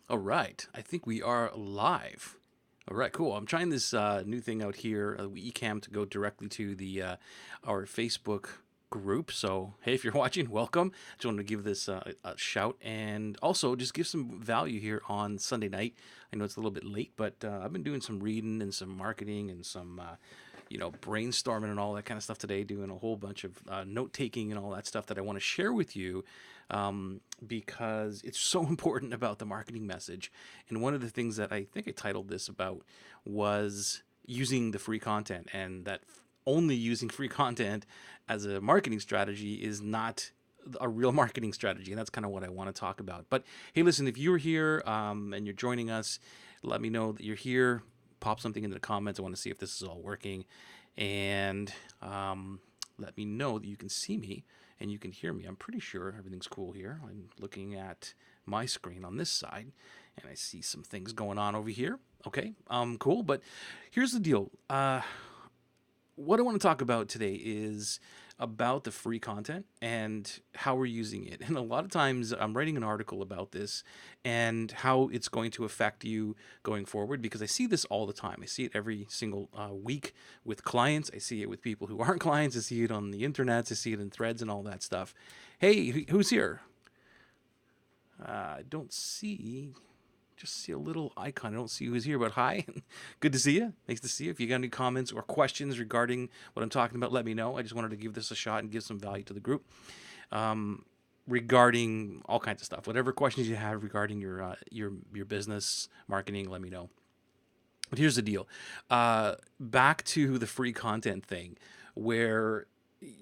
All right, I think we are live. All right, cool. I'm trying this new thing out here, eCam, to go directly to the our Facebook group. So, hey, if you're watching, welcome. Just wanted to give this a shout and also just give some value here on Sunday night. I know it's a little bit late, but I've been doing some reading and some marketing and some brainstorming and all that kind of stuff today, doing a whole bunch of note taking and all that stuff that I want to share with you because it's so important about the marketing message. And one of the things that I think I titled this about was using the free content, and that only using free content as a marketing strategy is not a real marketing strategy, and that's kind of what I want to talk about. But hey, listen, if you're here and you're joining us, let me know that you're here. Pop something into the comments. I want to see if this is all working, and let me know that you can see me and you can hear me. I'm pretty sure everything's cool here. I'm looking at my screen on this side, and I see some things going on over here. Okay, cool. But here's the deal. What I want to talk about today is about the free content and how we're using it. And a lot of times I'm writing an article about this and how it's going to affect you going forward, because I see this all the time. I see it every single week with clients. I see it with people who aren't clients. I see it on the internet. I see it in threads and all that stuff. Hey, who's here? I don't see. Just see a little icon. I don't see who's here, but hi. Good to see you. Nice to see you. If you got any comments or questions regarding what I'm talking about, let me know. I just wanted to give this a shot and give some value to the group regarding all kinds of stuff. Whatever questions you have regarding your business marketing, let me know. But here's the deal. Back to the free content thing, where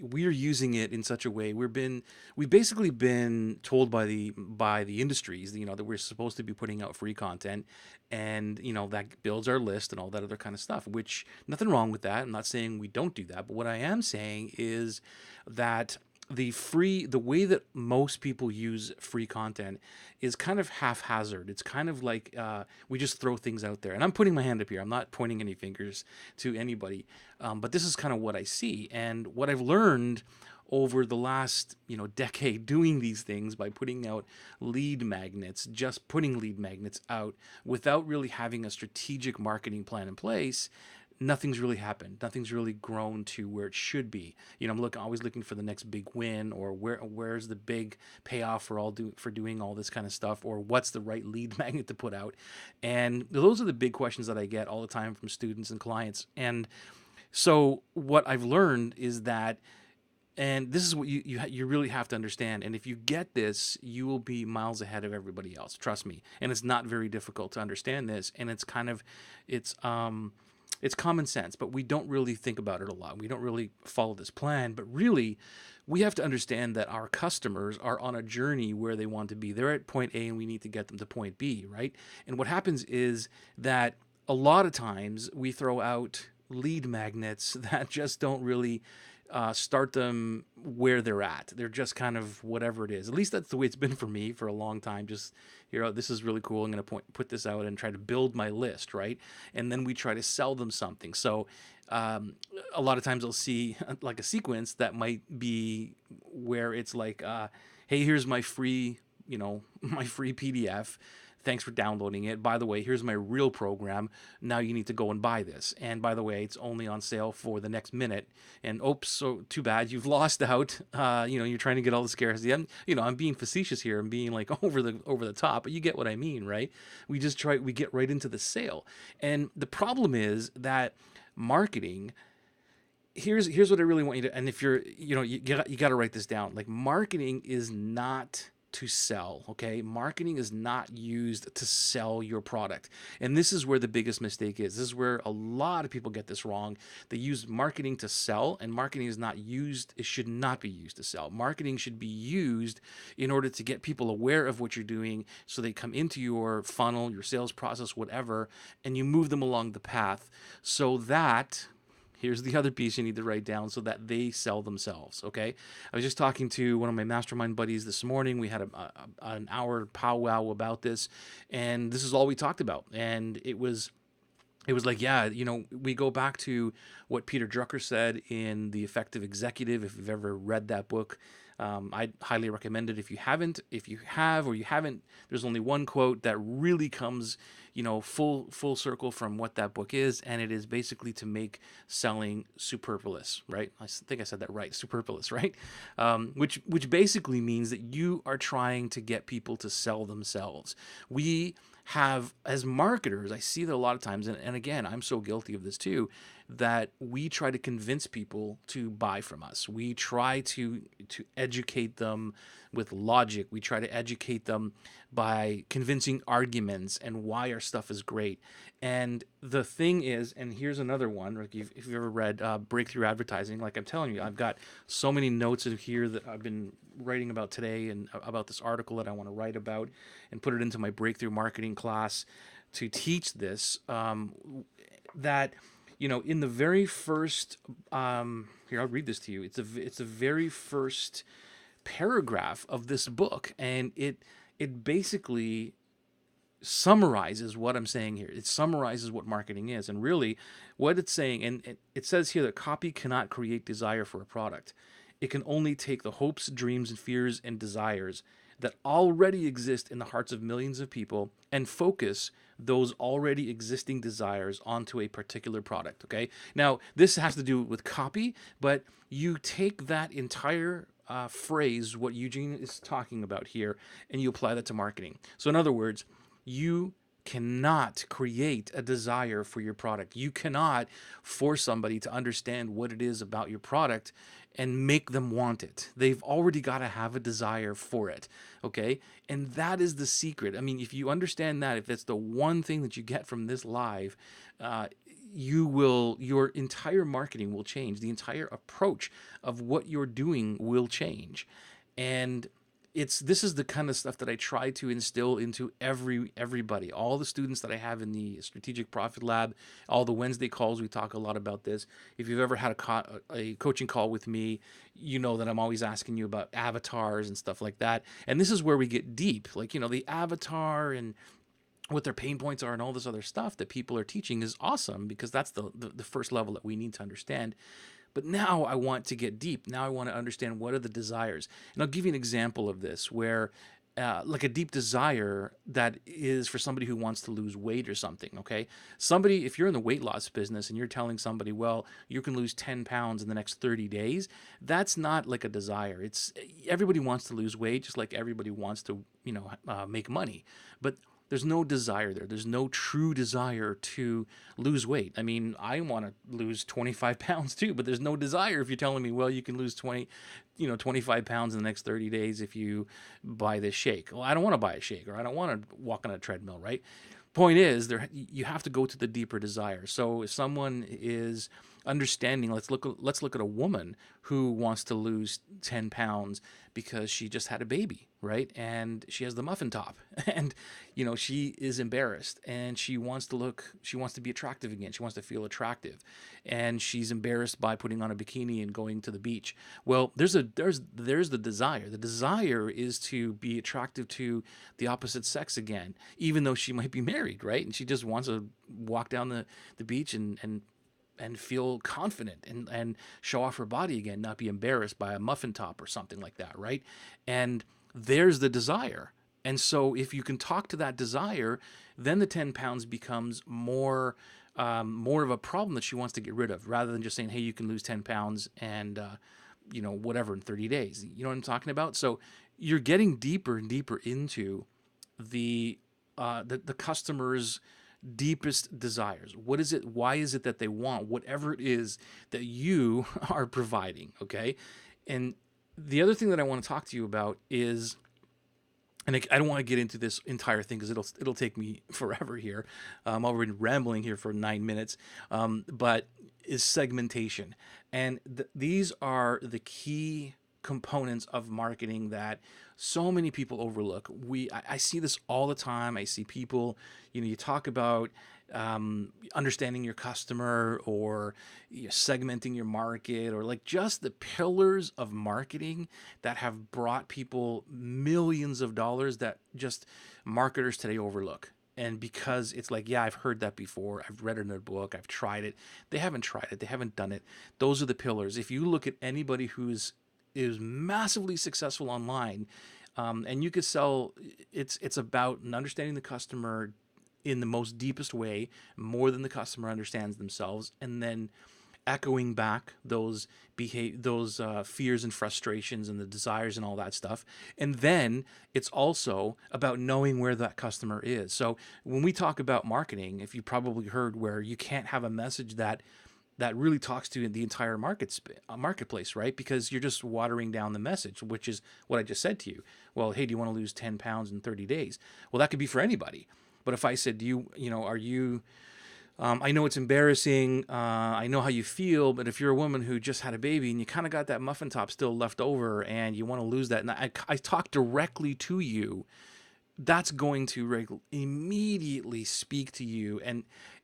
we're using it in such a way we've basically been told by the industries, that we're supposed to be putting out free content, and that builds our list and all that other kind of stuff, which nothing wrong with that. I'm not saying we don't do that, but what I am saying is that the way that most people use free content is kind of haphazard. It's kind of like we just throw things out there. And I'm putting my hand up here. I'm not pointing any fingers to anybody, but this is kind of what I see and what I've learned over the last decade doing these things by putting out lead magnets, just putting lead magnets out without really having a strategic marketing plan in place. Nothing's really happened. Nothing's really grown to where it should be. I'm always looking for the next big win, or where's the big payoff for doing all this kind of stuff, or what's the right lead magnet to put out. And those are the big questions that I get all the time from students and clients. And so what I've learned is that, and this is what you really have to understand. And if you get this, you will be miles ahead of everybody else. Trust me. And it's not very difficult to understand this. And it's common sense, but we don't really think about it a lot. We don't really follow this plan, but really we have to understand that our customers are on a journey where they want to be. They're at point A and we need to get them to point B, right? And what happens is that a lot of times we throw out lead magnets that just don't really start them where they're at. They're just kind of whatever it is. At least that's the way it's been for me for a long time. Just, this is really cool. I'm going to put this out and try to build my list, right? And then we try to sell them something. So a lot of times I'll see like a sequence that might be where it's like, hey, here's my free, my free PDF. Thanks for downloading it. By the way, here's my real program. Now you need to go and buy this. And by the way, it's only on sale for the next minute. And oops, so too bad, you've lost out. You're trying to get all the scarcity. I'm being facetious here. I'm being like over the top, but you get what I mean, right? We get right into the sale. And the problem is that marketing, here's what I really want you to, and if you're, you got to write this down. Like, marketing is not to sell, okay? Marketing is not used to sell your product. And this is where the biggest mistake is. This is where a lot of people get this wrong. They use marketing to sell, and marketing is not used, it should not be used to sell. Marketing should be used in order to get people aware of what you're doing so they come into your funnel, your sales process, whatever, and you move them along the path so that, here's the other piece you need to write down, so that they sell themselves, okay? I was just talking to one of my mastermind buddies this morning. We had an hour powwow about this, and this is all we talked about. And it was like, yeah, we go back to what Peter Drucker said in The Effective Executive. If you've ever read that book, I'd highly recommend it if you haven't. If you have or you haven't, there's only one quote that really comes, full circle from what that book is, and it is basically to make superfluous, right? I think I said that right, superfluous, right? Which basically means that you are trying to get people to sell themselves. We have, as marketers, I see that a lot of times, and again, I'm so guilty of this too, that we try to convince people to buy from us. We try to educate them with logic. We try to educate them by convincing arguments and why our stuff is great. And the thing is, and here's another one, like if you've ever read Breakthrough Advertising, like I'm telling you, I've got so many notes in here that I've been writing about today and about this article that I want to write about and put it into my breakthrough marketing class to teach this, that in the very first, here, I'll read this to you. It's the very first paragraph of this book, and it basically summarizes what I'm saying here. It summarizes what marketing is, and really what it's saying. And it says here that copy cannot create desire for a product. It can only take the hopes, dreams, and fears and desires that already exist in the hearts of millions of people and focus those already existing desires onto a particular product. Okay. Now, this has to do with copy, but you take that entire phrase, what Eugene is talking about here, and you apply that to marketing. So, in other words, you cannot create a desire for your product. You cannot force somebody to understand what it is about your product and make them want it. They've already got to have a desire for it. Okay. And that is the secret. I mean, if you understand that, if that's the one thing that you get from this live, your entire marketing will change. The entire approach of what you're doing will change. And this is the kind of stuff that I try to instill into everybody, all the students that I have in the Strategic Profit Lab, all the Wednesday calls. We talk a lot about this. If you've ever had a coaching call with me, you know that I'm always asking you about avatars and stuff like that. And this is where we get deep, like the avatar and what their pain points are and all this other stuff that people are teaching is awesome, because that's the first level that we need to understand. But now I want to get deep. Now I want to understand what are the desires. And I'll give you an example of this where like a deep desire that is for somebody who wants to lose weight or something, okay? Somebody, if you're in the weight loss business and you're telling somebody, well, you can lose 10 pounds in the next 30 days, that's not like a desire. Everybody wants to lose weight, just like everybody wants to, make money. But there's no desire there. There's no true desire to lose weight. I mean, I want to lose 25 pounds too, but there's no desire if you're telling me, well, you can lose 25 pounds in the next 30 days if you buy this shake. Well, I don't want to buy a shake, or I don't want to walk on a treadmill, right? Point is, you have to go to the deeper desire. So if someone is understanding, let's look at a woman who wants to lose 10 pounds because she just had a baby, right? And she has the muffin top, and she is embarrassed, and she wants to be attractive again. She wants to feel attractive, and she's embarrassed by putting on a bikini and going to the beach. Well, there's the desire. The desire is to be attractive to the opposite sex again, even though she might be married, right? And she just wants to walk down the beach and feel confident and show off her body again, not be embarrassed by a muffin top or something like that, right? And there's the desire. And so if you can talk to that desire, then the 10 pounds becomes more of a problem that she wants to get rid of, rather than just saying, hey, you can lose 10 pounds and, whatever in 30 days. You know what I'm talking about? So you're getting deeper and deeper into the customer's deepest desires. What is it? Why is it that they want whatever it is that you are providing? Okay. And the other thing that I want to talk to you about is, and I don't want to get into this entire thing because it'll take me forever here. I'm already rambling here for 9 minutes, but is segmentation. And these are the key components of marketing that so many people overlook. I see this all the time. I see people, you talk about understanding your customer, or segmenting your market, or like just the pillars of marketing that have brought people millions of dollars that just marketers today overlook. And because it's like, yeah, I've heard that before. I've read it in a book. I've tried it. They haven't tried it. They haven't done it. Those are the pillars. If you look at anybody who's is massively successful online, and you could sell. It's about understanding the customer in the most deepest way, more than the customer understands themselves, and then echoing back those fears and frustrations and the desires and all that stuff. And then it's also about knowing where that customer is. So when we talk about marketing, if you probably heard where you can't have a message that really talks to the entire marketplace, right? Because you're just watering down the message, which is what I just said to you. Well, hey, do you want to lose 10 pounds in 30 days? Well, that could be for anybody. But if I said, are you, I know it's embarrassing. I know how you feel, but if you're a woman who just had a baby and you kind of got that muffin top still left over and you want to lose that, and I talk directly to you, that's going to immediately speak to you,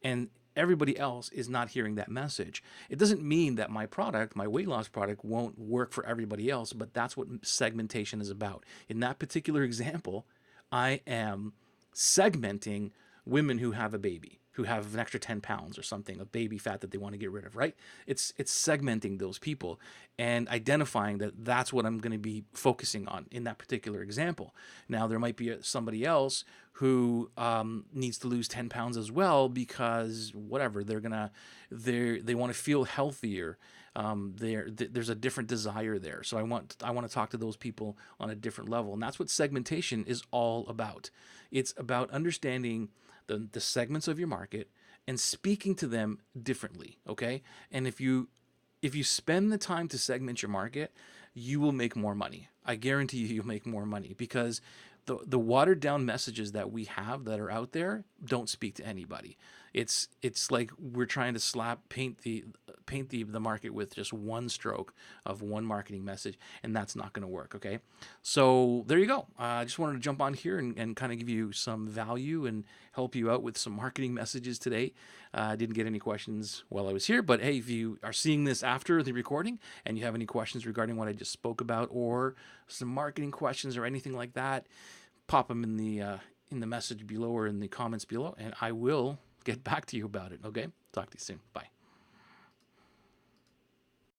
and everybody else is not hearing that message. It doesn't mean that my product, my weight loss product, won't work for everybody else, but that's what segmentation is about. In that particular example, I am segmenting women who have a baby, who have an extra 10 pounds or something of baby fat that they want to get rid of, right? It's segmenting those people and identifying that that's what I'm going to be focusing on in that particular example. Now, there might be somebody else who needs to lose 10 pounds as well because whatever, they want to feel healthier. There's a different desire there. So I want to talk to those people on a different level. And that's what segmentation is all about. It's about understanding the segments of your market and speaking to them differently. Okay. And if you spend the time to segment your market, you will make more money. I guarantee you'll make more money because the watered down messages that we have that are out there don't speak to anybody. It's like we're trying to paint the market with just one stroke of one marketing message, and that's not going to work. Okay, so there you go. I just wanted to jump on here and kind of give you some value and help you out with some marketing messages today. I didn't get any questions while I was here, but hey, if you are seeing this after the recording and you have any questions regarding what I just spoke about or some marketing questions or anything like that, pop them in the message below or in the comments below, and I will get back to you about it. Okay? Talk to you soon. Bye.